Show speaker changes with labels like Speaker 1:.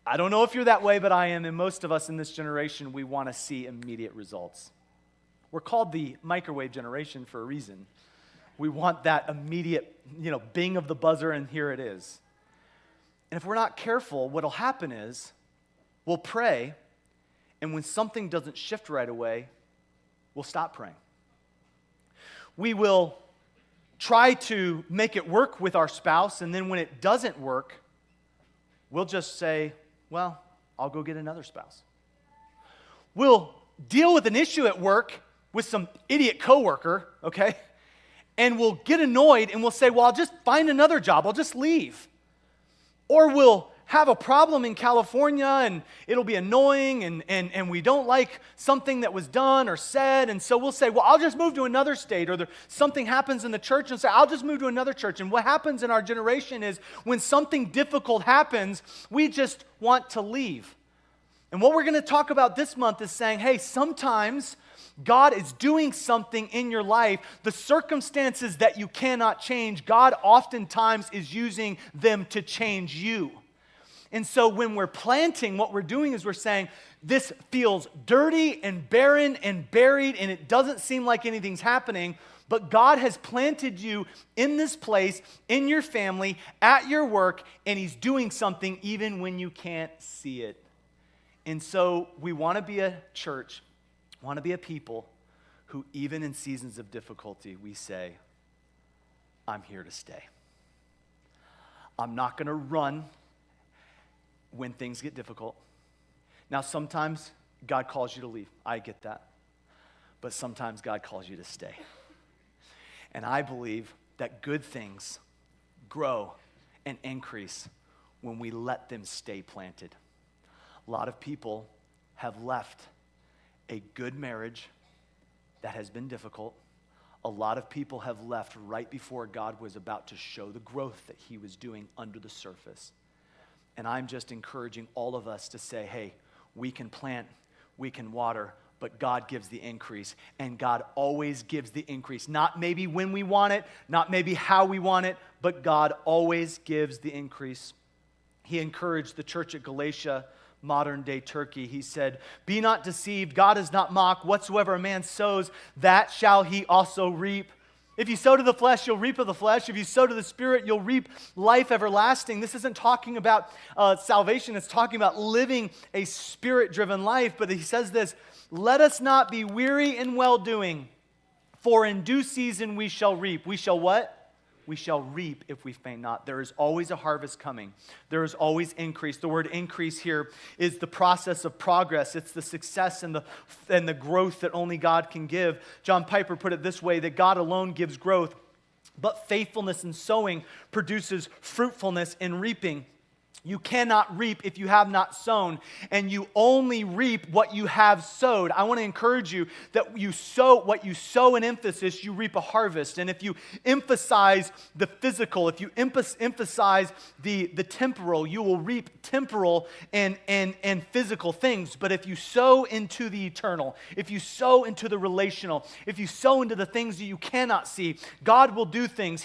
Speaker 1: I don't know if you're that way, but I am, and most of us in this generation, we want to see immediate results. We're called the microwave generation for a reason. We want that immediate, bing of the buzzer, and here it is. And if we're not careful, what'll happen is we'll pray, and when something doesn't shift right away, we'll stop praying. We will try to make it work with our spouse, and then when it doesn't work, we'll just say, well, I'll go get another spouse. We'll deal with an issue at work with some idiot coworker, okay? And we'll get annoyed and we'll say, well, I'll just find another job. I'll just leave. Or we'll have a problem in California and it'll be annoying and we don't like something that was done or said. And so we'll say, well, I'll just move to another state. Or something happens in the church and say, I'll just move to another church. And what happens in our generation is when something difficult happens, we just want to leave. And what we're going to talk about this month is saying, hey, sometimes God is doing something in your life. The circumstances that you cannot change, God oftentimes is using them to change you. And so when we're planting, what we're doing is we're saying, this feels dirty and barren and buried, and it doesn't seem like anything's happening, but God has planted you in this place, in your family, at your work, and He's doing something even when you can't see it. And so we want to be a church, want to be a people who even in seasons of difficulty, we say, I'm here to stay. I'm not going to run when things get difficult. Now, sometimes God calls you to leave. I get that. But sometimes God calls you to stay. And I believe that good things grow and increase when we let them stay planted. A lot of people have left a good marriage that has been difficult. A lot of people have left right before God was about to show the growth that He was doing under the surface. And I'm just encouraging all of us to say, hey, we can plant, we can water, but God gives the increase. And God always gives the increase. Not maybe when we want it, not maybe how we want it, but God always gives the increase. He encouraged the church at Galatia, modern-day Turkey. He said, be not deceived, God is not mocked. Whatsoever a man sows, that shall he also reap. If you sow to the flesh, you'll reap of the flesh. If you sow to the Spirit, you'll reap life everlasting. This isn't talking about salvation. It's talking about living a Spirit-driven life. But he says this, let us not be weary in well-doing, for in due season we shall reap. We shall what? We shall reap if we faint not. There is always a harvest coming. There is always increase. The word increase here is the process of progress. It's the success and the growth that only God can give. John Piper put it this way, that God alone gives growth, but faithfulness in sowing produces fruitfulness in reaping. You cannot reap if you have not sown, and you only reap what you have sowed. I want to encourage you that you sow what you sow in emphasis, you reap a harvest. And if you emphasize the physical, if you emphasize the temporal, you will reap temporal and physical things. But if you sow into the eternal, if you sow into the relational, if you sow into the things that you cannot see, God will do things.